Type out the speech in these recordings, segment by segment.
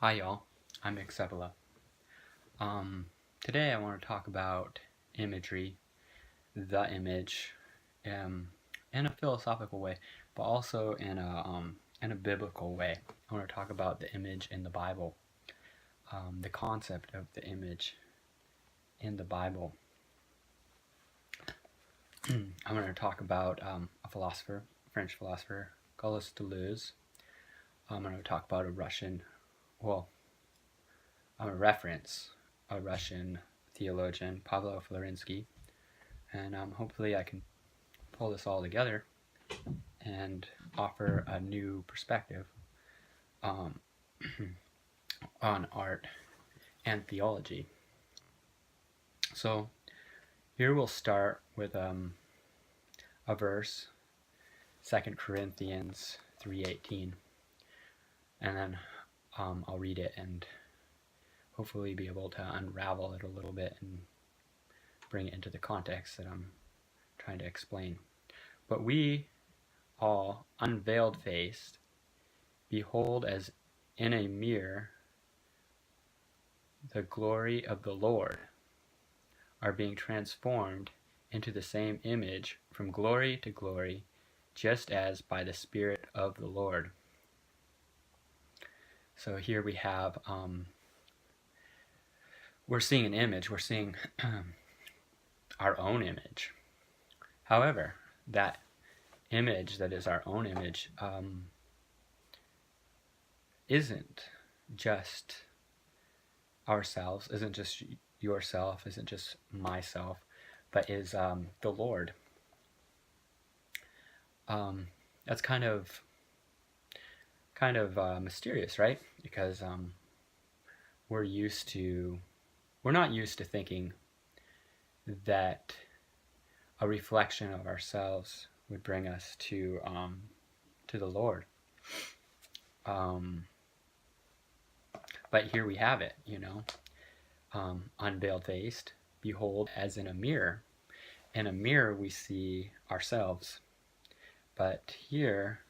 Hi y'all, I'm Isabella. Today I want to talk about imagery, the image, in a philosophical way, but also in a biblical way. I want to talk about the image in the Bible, the concept of the image in the Bible. I'm going to talk about a philosopher, French philosopher, Deleuze. I'm going to talk about I'm a reference a Russian theologian, Pavlo Florinsky, and hopefully I can pull this all together and offer a new perspective on art and theology. So here we'll start with a verse, 2 Corinthians 3:18, and then I'll read it and hopefully be able to unravel it a little bit and bring it into the context that I'm trying to explain. But we all, unveiled-faced, behold as in a mirror the glory of the Lord, are being transformed into the same image from glory to glory, just as by the Spirit of the Lord. So here we have, we're seeing an image, we're seeing our own image. However, that image that is our own image isn't just ourselves, isn't just yourself, isn't just myself, but is the Lord. That's kind of mysterious, right? Because we're not used to thinking that a reflection of ourselves would bring us to the Lord. But here we have it, unveiled faced, behold as in a mirror. In a mirror we see ourselves, but here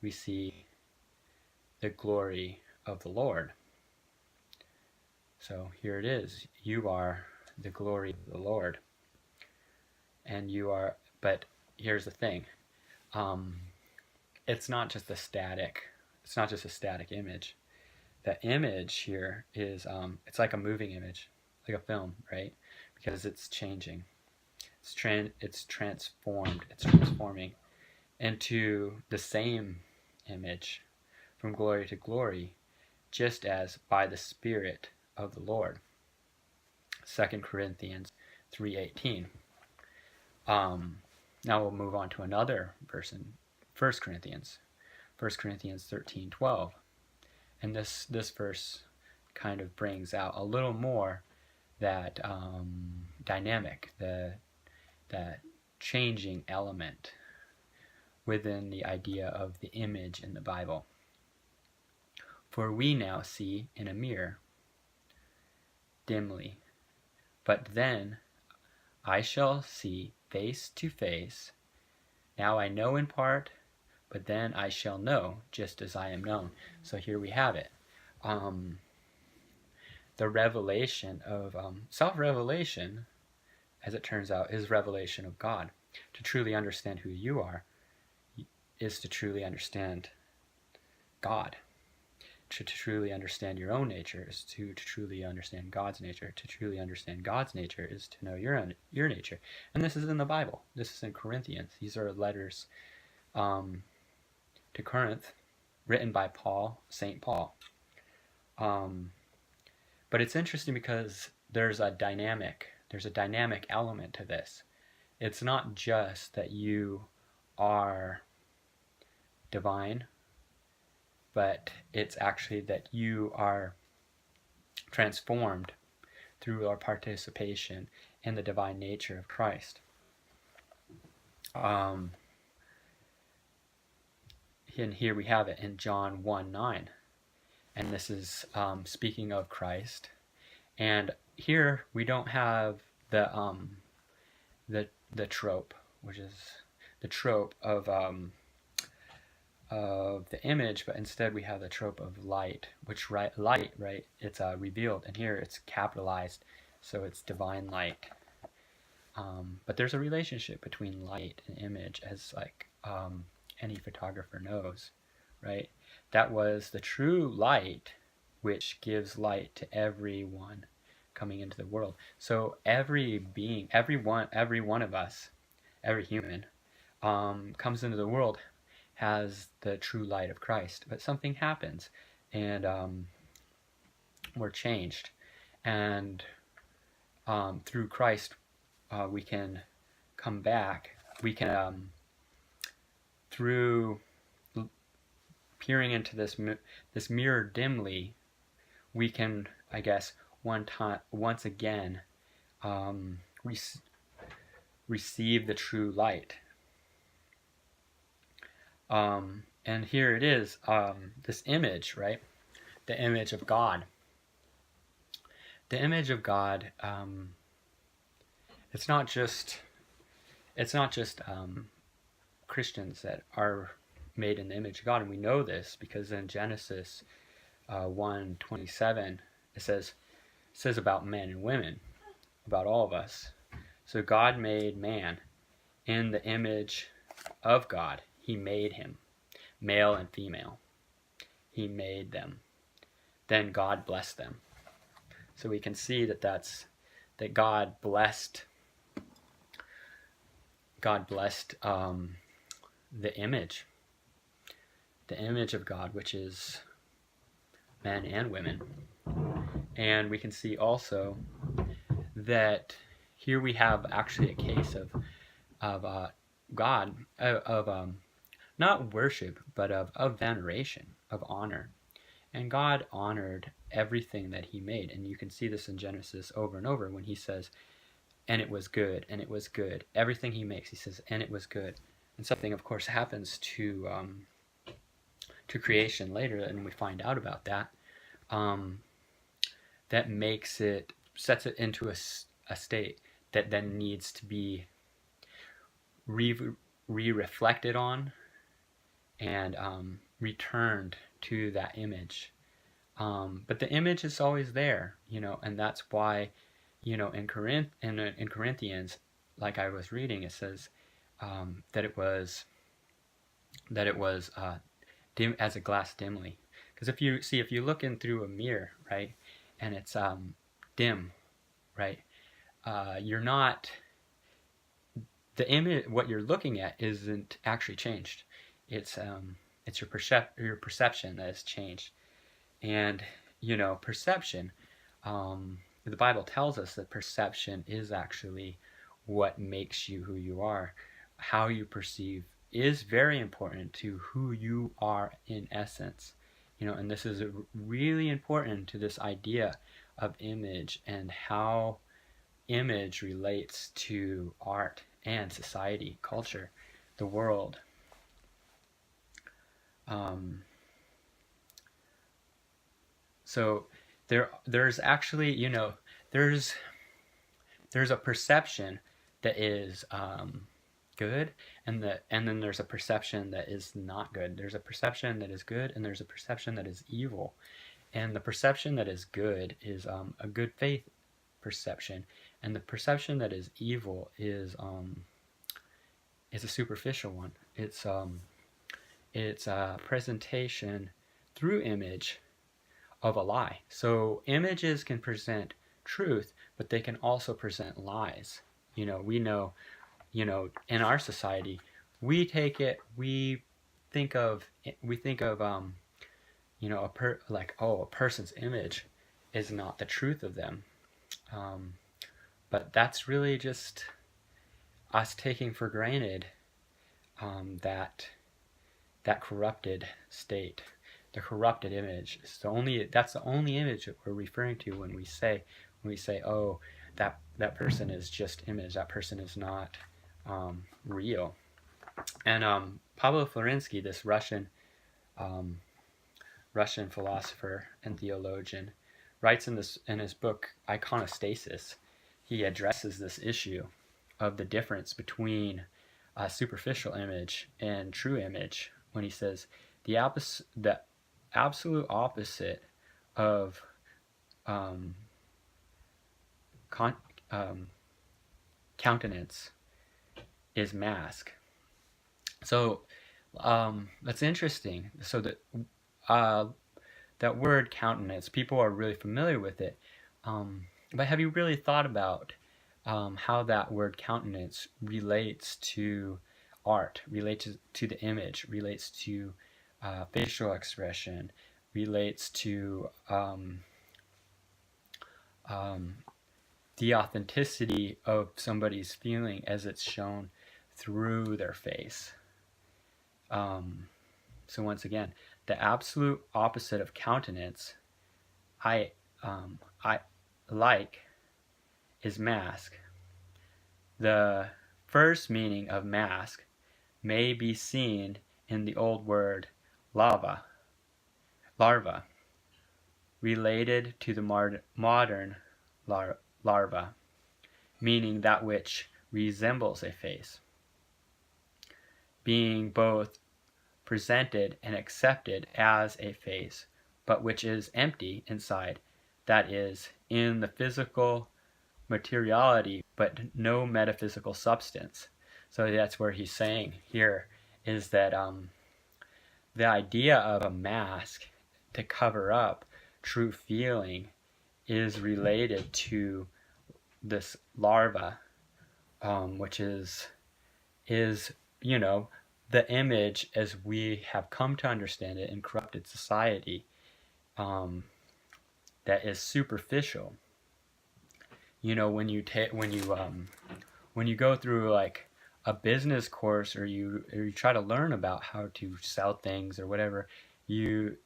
we see the glory of the Lord. So here it is, you are the glory of the Lord. And but here's the thing, it's not just a static image. The image here is, it's like a moving image, like a film, right? Because it's changing. It's transforming into the same image from glory to glory, just as by the Spirit of the Lord. 2 Corinthians 3:18. Now we'll move on to another verse in 1 Corinthians 13:12. And this verse kind of brings out a little more that dynamic, that changing element within the idea of the image in the Bible. For we now see in a mirror, dimly, but then I shall see face to face. Now I know in part, but then I shall know just as I am known. So here we have it. The revelation of self-revelation, as it turns out, is revelation of God. To truly understand who you are is to truly understand God. To truly understand your own nature is to truly understand God's nature. To truly understand God's nature is to know your nature. And this is in the Bible. This is in Corinthians. These are letters to Corinth, written by St. Paul. But it's interesting because there's a dynamic element to this. It's not just that you are divine, but it's actually that you are transformed through our participation in the divine nature of Christ. And here we have it in John 1:9, and this is speaking of Christ. And here we don't have the trope, which is the trope of of the image, but instead we have the trope of light, which light, right? It's revealed, and here it's capitalized, so it's divine light. But there's a relationship between light and image, as like any photographer knows, right? That was the true light, which gives light to everyone coming into the world. So every being, every one of us, every human, comes into the world, has the true light of Christ. But something happens, and we're changed. And through Christ, we can come back. We can, through peering into this mirror dimly, we can, I guess, once again receive the true light. And here it is, this image, right? The image of God. The image of God. It's not just Christians that are made in the image of God, and we know this because in Genesis 1:27 it says about men and women, about all of us. So God made man in the image of God. He made him, male and female. He made them. Then God blessed them. So we can see that God blessed the image of God, which is men and women. And we can see also that here we have actually a case of God, not worship, but of veneration, of honor. And God honored everything that he made. And you can see this in Genesis over and over when he says, and it was good, and it was good. Everything he makes, he says, and it was good. And something, of course, happens to creation later, and we find out about that. That sets it into a state that then needs to be reflected on and returned to that image. But the image is always there, and that's why, in Corinthians, like I was reading, it says that it was dim as a glass dimly. Because if you look in through a mirror, right, and it's dim, right, you're not, the image, what you're looking at isn't actually changed. It's your perception that has changed. And perception, the Bible tells us that perception is actually what makes you who you are. How you perceive is very important to who you are in essence. And this is really important to this idea of image and how image relates to art and society, culture, the world. So there's actually, there's a perception that is good, and then there's a perception that is not good. There's a perception that is good, and there's a perception that is evil. And the perception that is good is a good faith perception, and the perception that is evil is a superficial one. It's a presentation through image of a lie. So images can present truth, but they can also present lies. We know, in our society, we think of a person's image is not the truth of them. But that's really just us taking for granted that corrupted state, the corrupted image. That's the only image that we're referring to when we say, oh, that person is just image. That person is not real. And Pablo Florensky, this Russian philosopher and theologian, writes in his book Iconostasis. He addresses this issue of the difference between a superficial image and true image. when he says the absolute opposite of countenance is mask. So that's interesting. So that word countenance, people are really familiar with it. But have you really thought about how that word countenance relates to art, relates to the image, relates to facial expression, relates to the authenticity of somebody's feeling as it's shown through their face? So once again, the absolute opposite of countenance, I like, is mask. The first meaning of mask may be seen in the old word larva, related to the modern larva, meaning that which resembles a face, being both presented and accepted as a face, but which is empty inside, that is, in the physical materiality, but no metaphysical substance. So that's where he's saying here is that the idea of a mask to cover up true feeling is related to this larva, which is the image as we have come to understand it in corrupted society, that is superficial. When you go through like a business course, or you try to learn about how to sell things or whatever, you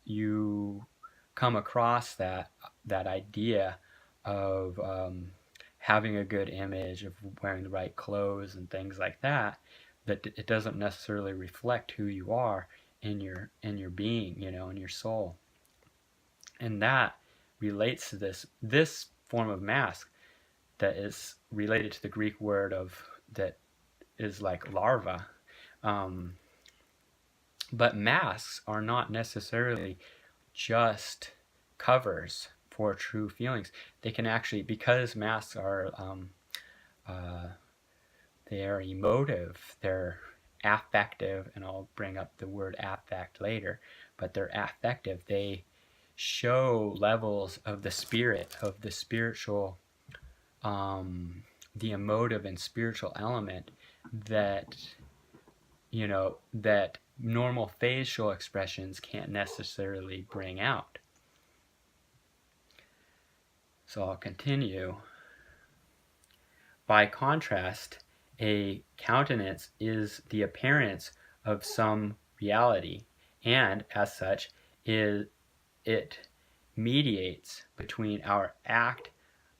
come across that idea of having a good image, of wearing the right clothes and things like that it doesn't necessarily reflect who you are in your being, in your soul. And that relates to this form of mask that is related to the Greek word that is like larva. But masks are not necessarily just covers for true feelings. They can actually, because masks are they are emotive, they're affective, and I'll bring up the word affect later, but they're affective. They show levels of the spirit, of the spiritual, the emotive and spiritual element that that normal facial expressions can't necessarily bring out. So I'll continue. By contrast, a countenance is the appearance of some reality, and as such, it mediates between our act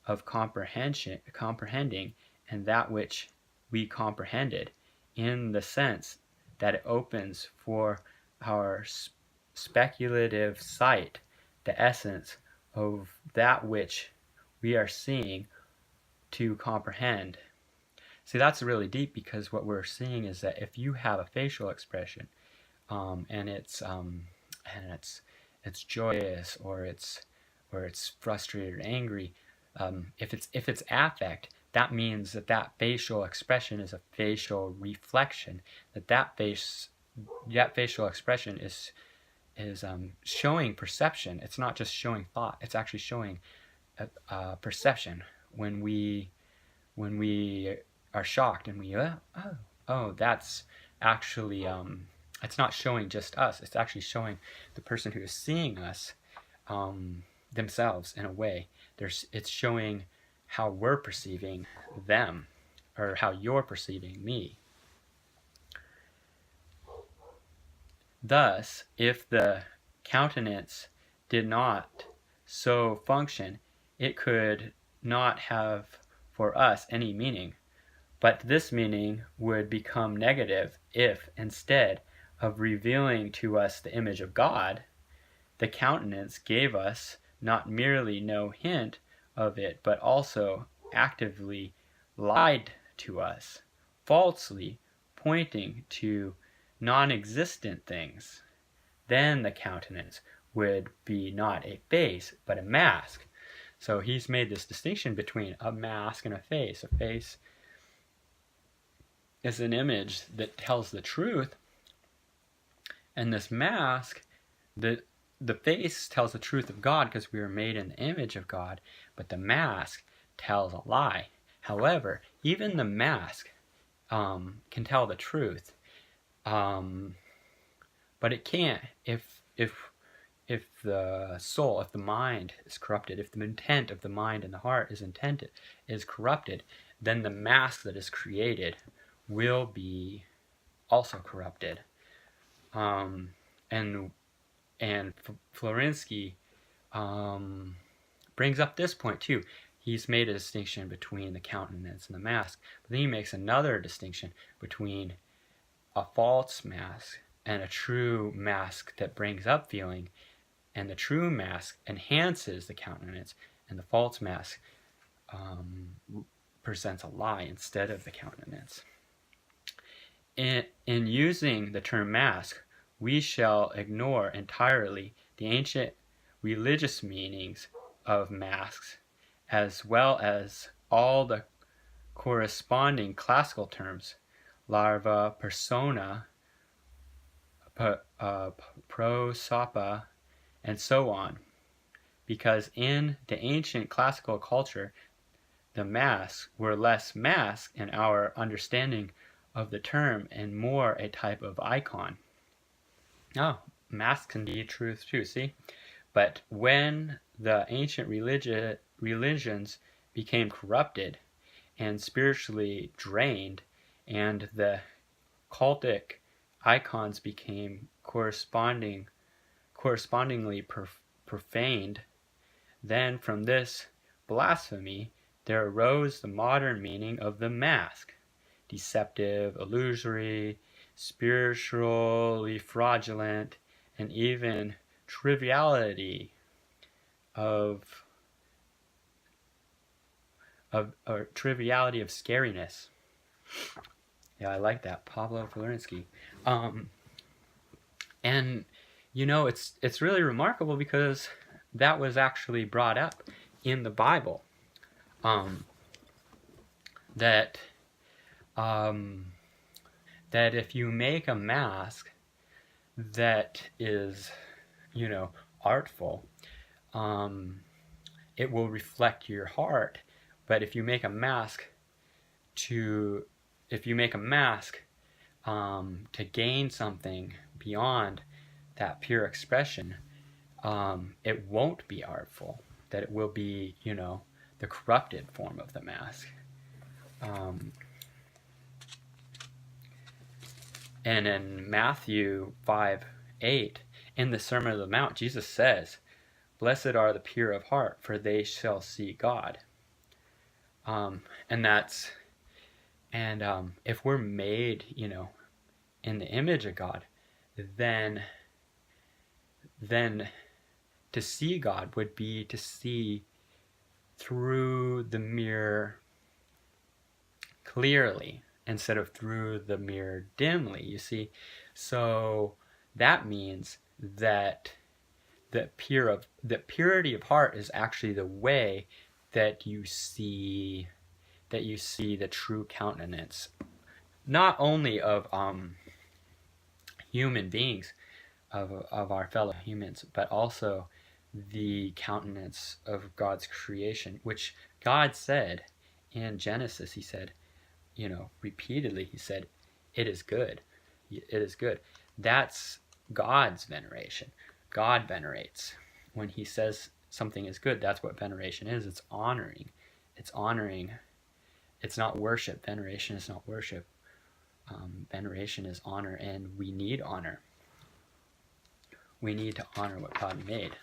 of comprehending and that which we comprehended, in the sense that it opens for our speculative sight the essence of that which we are seeing to comprehend. See, that's really deep, because what we're seeing is that if you have a facial expression, and it's joyous, or it's frustrated or angry, if it's affect, that means that facial expression is a facial reflection. That facial expression is showing perception. It's not just showing thought. It's actually showing perception. When we are shocked and we that's actually it's not showing just us. It's actually showing the person who is seeing us themselves in a way. It's showing how we're perceiving them, or how you're perceiving me. Thus, if the countenance did not so function, it could not have for us any meaning. But this meaning would become negative if, instead of revealing to us the image of God, the countenance gave us not merely no hint of it, but also actively lied to us, falsely pointing to non-existent things, then the countenance would be not a face, but a mask. So he's made this distinction between a mask and a face. A face is an image that tells the truth, and this mask, the face tells the truth of God because we were made in the image of God, but the mask tells a lie. However, even the mask can tell the truth, but it can't if the soul, if the mind is corrupted, if the intent of the mind and the heart is corrupted, then the mask that is created will be also corrupted. And Florensky brings up this point too. He's made a distinction between the countenance and the mask, but then he makes another distinction between a false mask and a true mask that brings up feeling, and the true mask enhances the countenance, and the false mask presents a lie instead of the countenance. In using the term mask, we shall ignore entirely the ancient religious meanings of masks, as well as all the corresponding classical terms, larva, persona, prosopa, and so on, because in the ancient classical culture, the masks were less masks in our understanding of the term and more a type of icon. Oh, masks can be truth too, see? But when the ancient religions became corrupted and spiritually drained, and the cultic icons became correspondingly profaned, then from this blasphemy there arose the modern meaning of the mask: deceptive, illusory, spiritually fraudulent, and even triviality of scariness. Yeah, I like that, Pablo Florensky. And you know, it's really remarkable because that was actually brought up in the Bible. That if you make a mask that is, you know, artful, it will reflect your heart. But if you make a mask to gain something beyond that pure expression, it won't be artful. That it will be, you know, the corrupted form of the mask. And in Matthew 5:8, in the Sermon on the Mount, Jesus says, "Blessed are the pure of heart, for they shall see God." If we're made, you know, in the image of God, then to see God would be to see through the mirror clearly instead of through the mirror dimly, you see. So that means that the purity of heart is actually the way that you see the true countenance, not only of human beings, of our fellow humans, but also the countenance of God's creation, which God said in Genesis. He said, you know, repeatedly, he said, "It is good. It is good." That's God's veneration. God venerates. When he says something is good, that's what veneration is. It's honoring. It's honoring. It's not worship. Veneration is not worship. Veneration is honor, and we need honor. We need to honor what God made.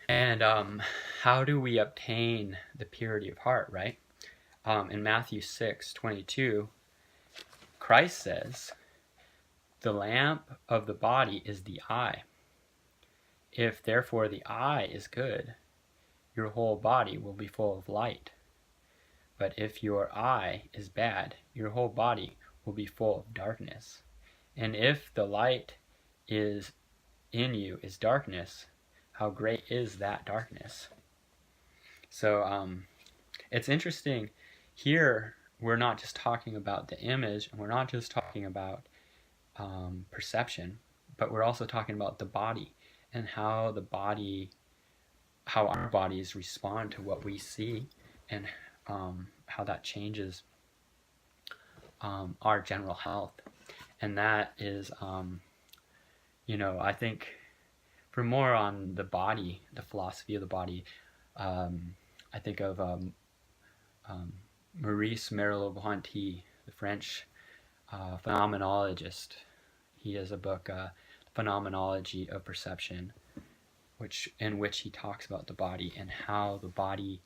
And how do we obtain the purity of heart, right? In Matthew 6:22, Christ says, "The lamp of the body is the eye. If therefore the eye is good, your whole body will be full of light. But if your eye is bad, your whole body will be full of darkness. And if the light is in you is darkness, how great is that darkness? So it's interesting. Here, we're not just talking about the image, and we're not just talking about perception, but we're also talking about the body and how our bodies respond to what we see, and how that changes our general health. And that is, I think, for more on the body, the philosophy of the body, I think of Maurice Merleau-Ponty, the French phenomenologist. He has a book, Phenomenology of Perception, in which he talks about the body and how the body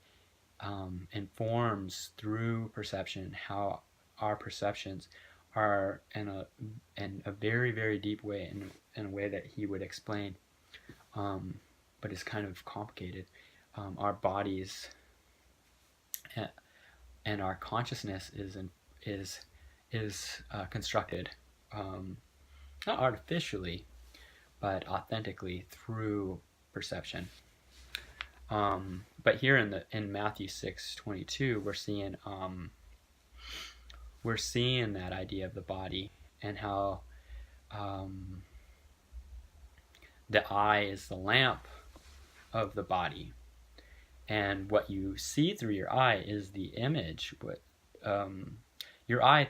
informs through perception, how our perceptions are in a very, very deep way, in a way that he would explain, but is kind of complicated. Our bodies and our consciousness is constructed, not artificially, but authentically through perception. But here in Matthew 6:22, we're seeing that idea of the body, and how the eye is the lamp of the body, and what you see through your eye is the image. Your eye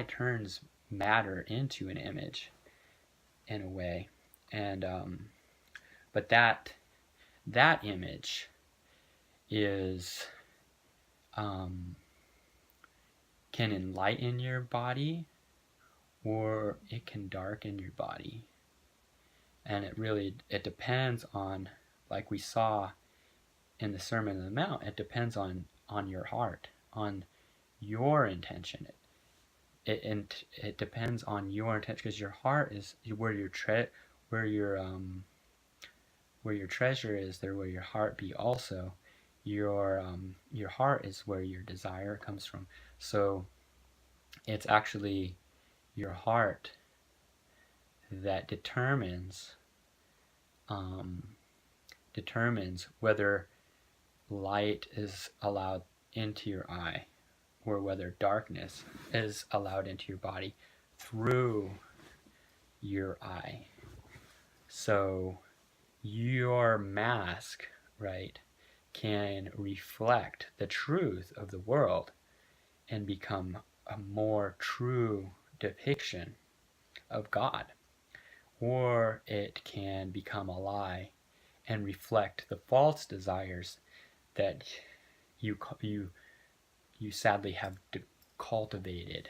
turns matter into an image, in a way, and but that image is can enlighten your body, or it can darken your body. And it depends on, like we saw in the Sermon on the Mount, it depends on your heart, on your intention. It depends on your intention, because your heart is where your treasure is, there will your heart be also. Your heart is where your desire comes from. So it's actually your heart that determines whether light is allowed into your eye, or whether darkness is allowed into your body through your eye. So your mask, right, can reflect the truth of the world and become a more true depiction of God, or it can become a lie and reflect the false desires that you sadly have cultivated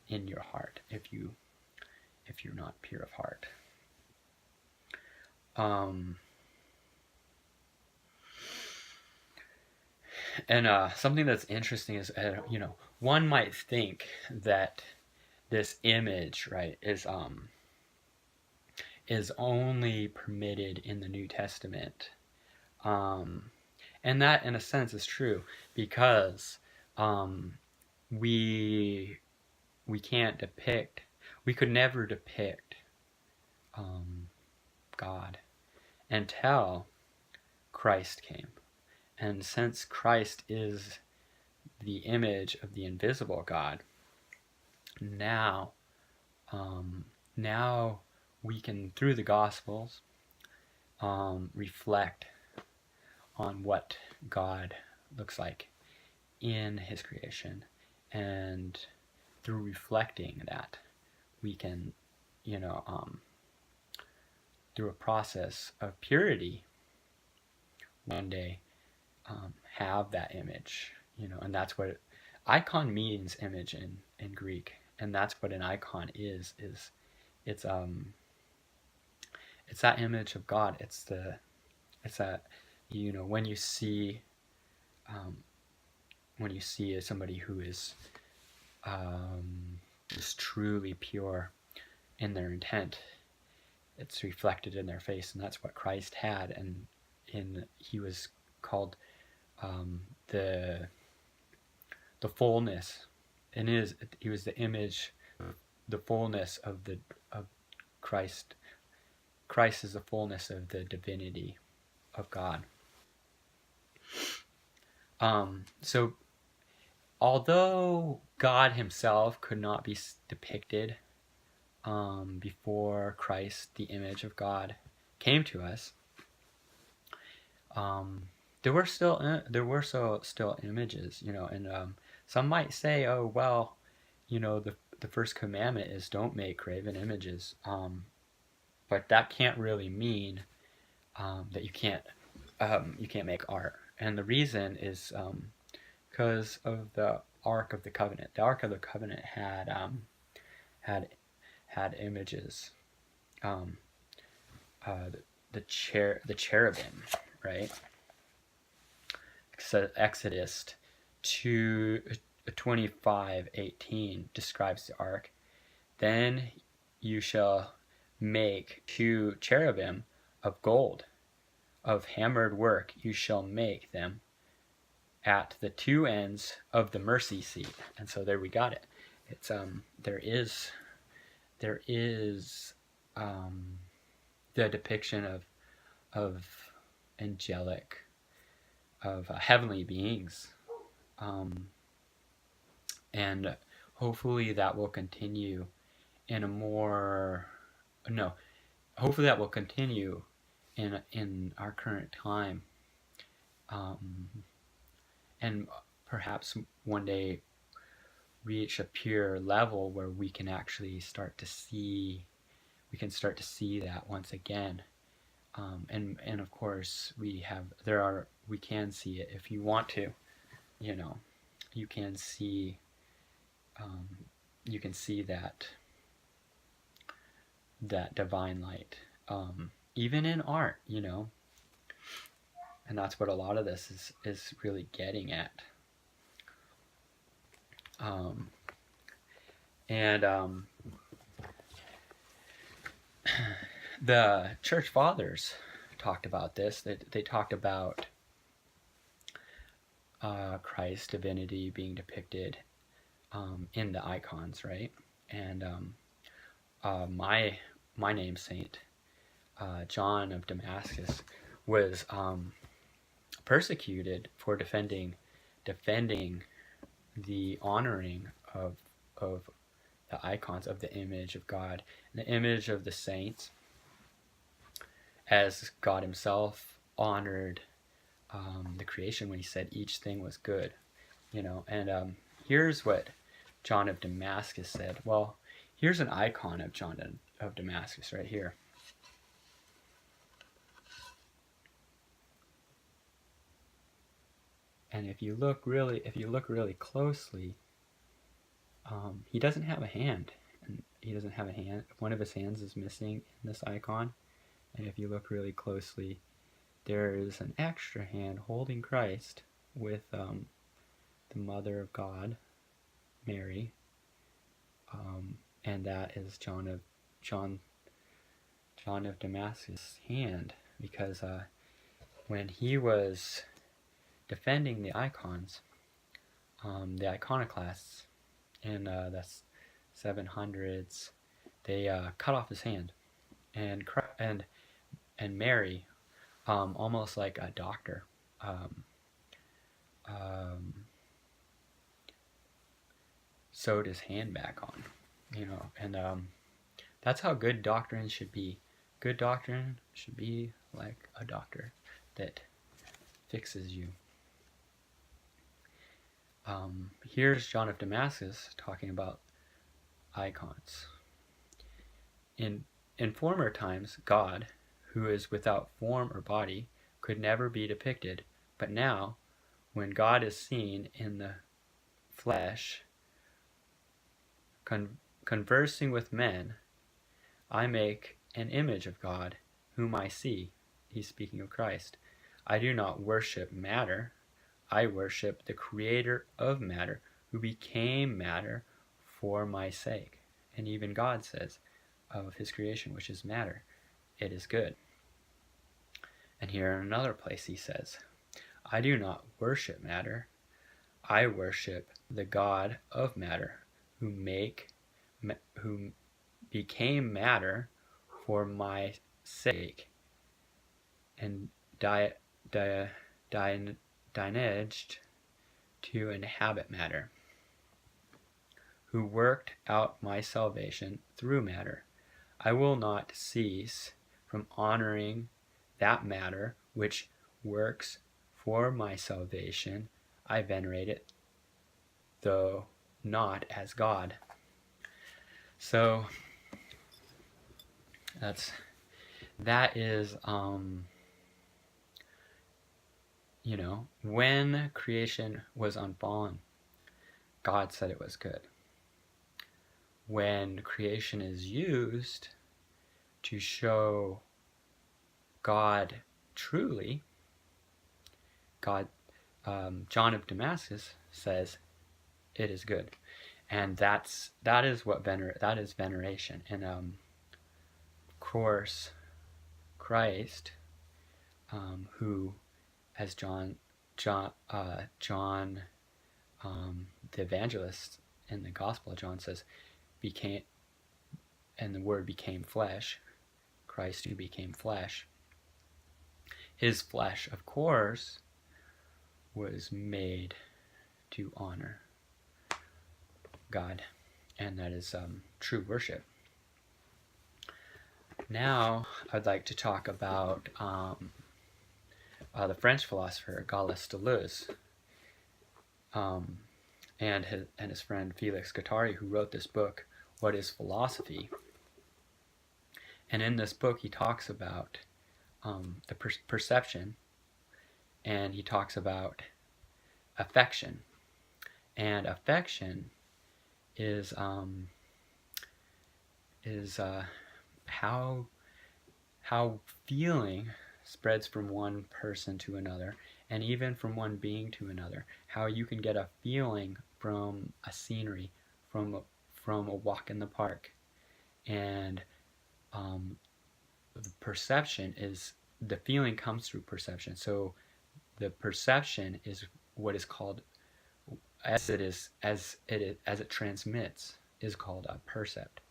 in your heart, if you're not pure of heart. And something that's interesting is, one might think that this image, right, is only permitted in the New Testament, and that, in a sense, is true, because we could never depict God until Christ came. And since Christ is the image of the invisible God, now we can, through the Gospels, reflect on what God looks like in His creation, and through reflecting that, we can, through a process of purity, one day have that image, and that's what icon means, image in Greek, and that's what an icon is. It's that image of God. It's that, when you see somebody who is truly pure in their intent, it's reflected in their face, and that's what Christ had, and he was called the the fullness, and he was the image, the fullness of Christ. Christ is the fullness of the divinity of God. So although God himself could not be depicted before Christ, the image of God, came to us, there were still images, and some might say, oh well, the first commandment is don't make graven images, but that can't really mean that you can't make art. And the reason is because of the Ark of the Covenant. The Ark of the Covenant had images, the cherubim, right? So Exodus 25:18 describes the ark. Then you shall make 2 cherubim of gold, of hammered work you shall make them at the 2 ends of the mercy seat. And so there we got it. It's there is the depiction of angelic, of heavenly beings, and hopefully that will continue in our current time, and perhaps one day reach a pure level where we can actually start to see that once again. And of course we can see it if you want to. You can see that divine light, even in art, and that's what a lot of this is really getting at. The church fathers talked about this. They talked about Christ's divinity being depicted in the icons, right? And my namesake, John of Damascus, was persecuted for defending the honoring of the icons of the image of God, and the image of the saints, as God himself honored the creation when he said each thing was good, and here's what John of Damascus said. Well, here's an icon of John of Damascus right here. And if you look really closely, he doesn't have a hand. One of his hands is missing in this icon. And if you look really closely, there is an extra hand holding Christ with the Mother of God, Mary, and that is John of Damascus' hand, because when he was defending the icons, the iconoclasts in the 700s, they cut off his hand, and Mary, almost like a doctor, sewed his hand back on, and that's how good doctrine should be. Good doctrine should be like a doctor that fixes you. Here's John of Damascus talking about icons. In former times, God, who is without form or body, could never be depicted, but now, when God is seen in the flesh, conversing with men, I make an image of God, whom I see. He's speaking of Christ. I do not worship matter. I worship the creator of matter, who became matter for my sake. And even God says of his creation, which is matter, it is good. And here in another place he says, I do not worship matter. I worship the God of matter, who became matter for my sake, and deigned to inhabit matter, who worked out my salvation through matter. I will not cease from honoring that matter which works for my salvation. I venerate it, though not as God. So that is when creation was unfallen, God said it was good. When creation is used to show God truly, John of Damascus says it is good, and that is veneration. And of course, Christ, who, as John the Evangelist in the Gospel of John says, and the Word became flesh. Christ who became flesh. His flesh, of course, was made to honor God, and that is true worship. Now, I'd like to talk about the French philosopher Deleuze, and his friend Felix Guattari, who wrote this book, What is Philosophy? And in this book, he talks about the perception, and he talks about affection. And affection is how feeling spreads from one person to another, and even from one being to another. How you can get a feeling from a scenery, from a walk in the park, and the perception is, the feeling comes through perception. So the perception is what is called, as it transmits, is called a percept.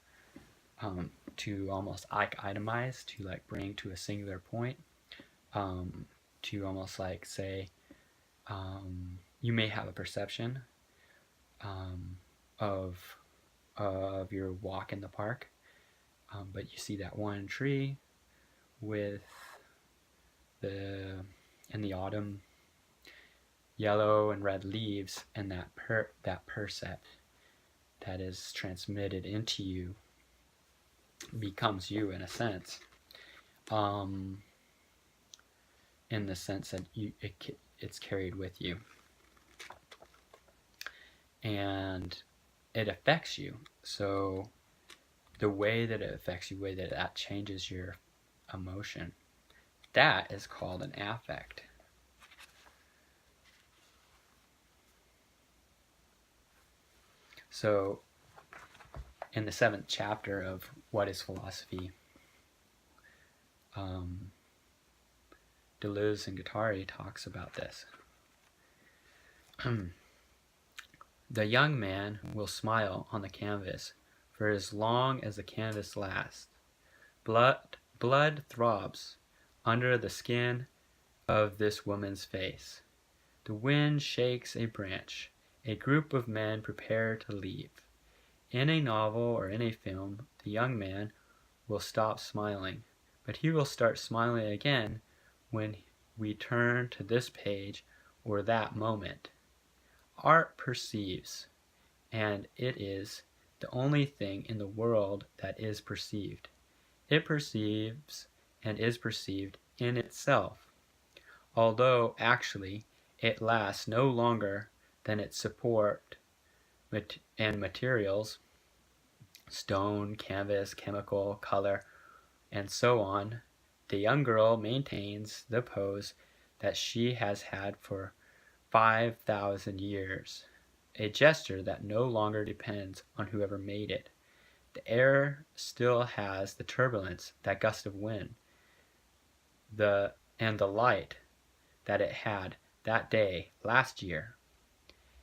To almost itemize, to like bring to a singular point, to almost like say, you may have a perception of your walk in the park, but you see that one tree with in the autumn yellow and red leaves, and that percept that is transmitted into you becomes you, in a sense, in the sense that it's carried with you, and it affects you. So the way that it affects you, the way that changes your emotion, that is called an affect. So in the 7th chapter of What is Philosophy, Deleuze and Guattari talks about this. The young man will smile on the canvas for as long as the canvas lasts. Blood throbs under the skin of this woman's face. The wind shakes a branch. A group of men prepare to leave. In a novel or in a film, the young man will stop smiling, but he will start smiling again when we turn to this page or that moment. Art perceives, and it is the only thing in the world that is perceived. It perceives and is perceived in itself, although actually it lasts no longer than its support and materials, stone, canvas, chemical, color, and so on. The young girl maintains the pose that she has had for 5,000 years, a gesture that no longer depends on whoever made it. The air still has the turbulence, that gust of wind, and the light that it had that day last year.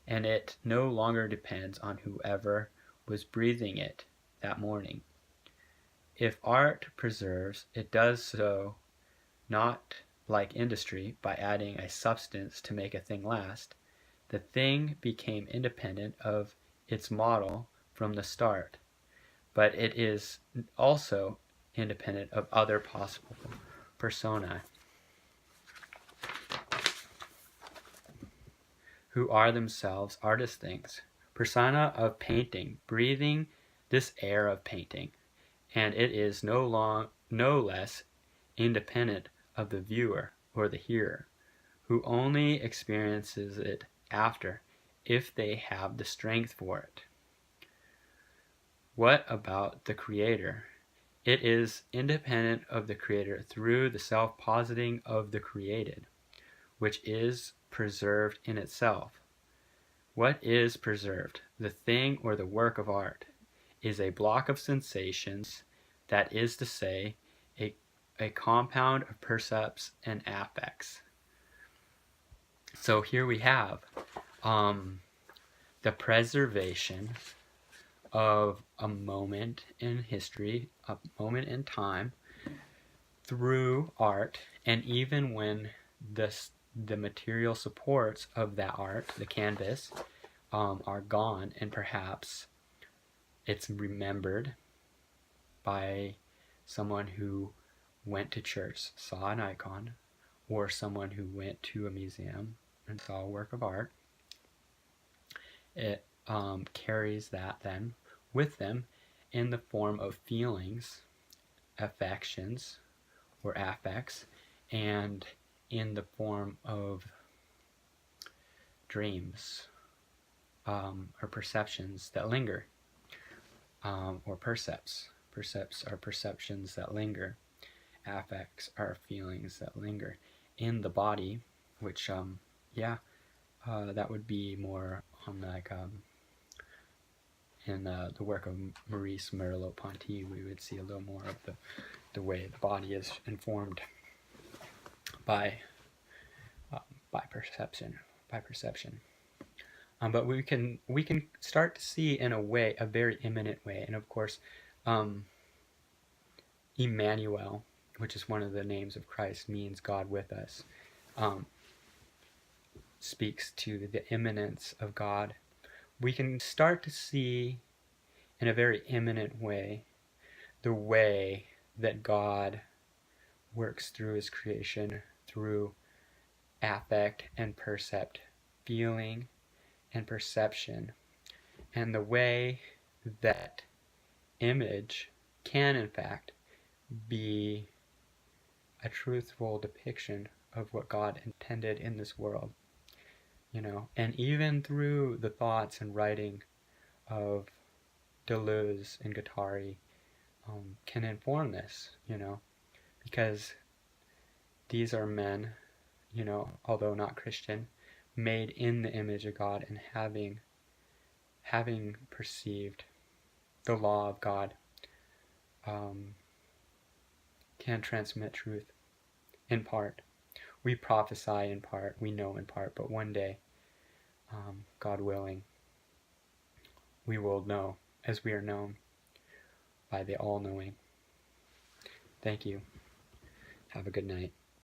and it no longer depends on whoever was breathing it that morning. If art preserves, it does so not like industry by adding a substance to make a thing last. The thing became independent of its model from the start, but it is also independent of other possible personae, who are themselves artist things. Persona of painting, breathing this air of painting, and it is no less independent of the viewer or the hearer, who only experiences it after, if they have the strength for it. What about the creator? It is independent of the creator through the self-positing of the created, which is preserved in itself. What is preserved, the thing or the work of art, is a block of sensations, that is to say, a compound of percepts and affects. So here we have the preservation of a moment in history, a moment in time, through art, and even when the material supports of that art, the canvas, are gone, and perhaps it's remembered by someone who went to church, saw an icon, or someone who went to a museum and saw a work of art. It carries that then with them in the form of feelings, affections, or affects, and in the form of dreams, or perceptions that linger, or percepts. Percepts are perceptions that linger. Affects are feelings that linger in the body, which that would be more on like in the work of Maurice Merleau-Ponty. We would see a little more of the way the body is informed by perception. But we can start to see in a way, a very imminent way, and of course, Emmanuel, which is one of the names of Christ, means God with us, speaks to the immanence of God. We can start to see in a very imminent way the way that God works through his creation, through affect and percept, feeling and perception, and the way that image can in fact be a truthful depiction of what God intended in this world, and even through the thoughts and writing of Deleuze and Guattari can inform this, because these are men, although not Christian, made in the image of God, and having perceived the law of God, can transmit truth in part. We prophesy in part, we know in part, but one day, God willing, we will know as we are known by the all-knowing. Thank you. Have a good night.